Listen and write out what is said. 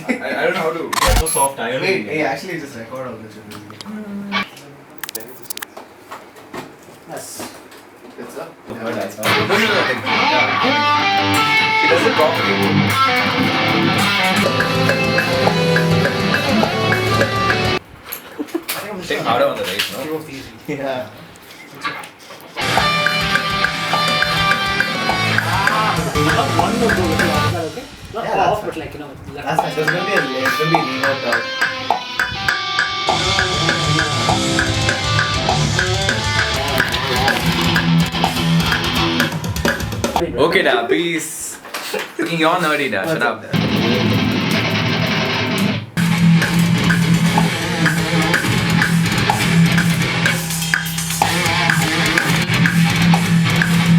I don't know how to. It's so soft iron. Hey, actually just record all this. Yes. It's up. No, she does it properly. Think harder on the right, no? It was easy. Yeah. One more go with you, is that okay? Not Yeah, that's off, fine. but like, left. That's fine. There's gonna be reverb out. Okay, da, peace. You're nerdy, da. Shut up.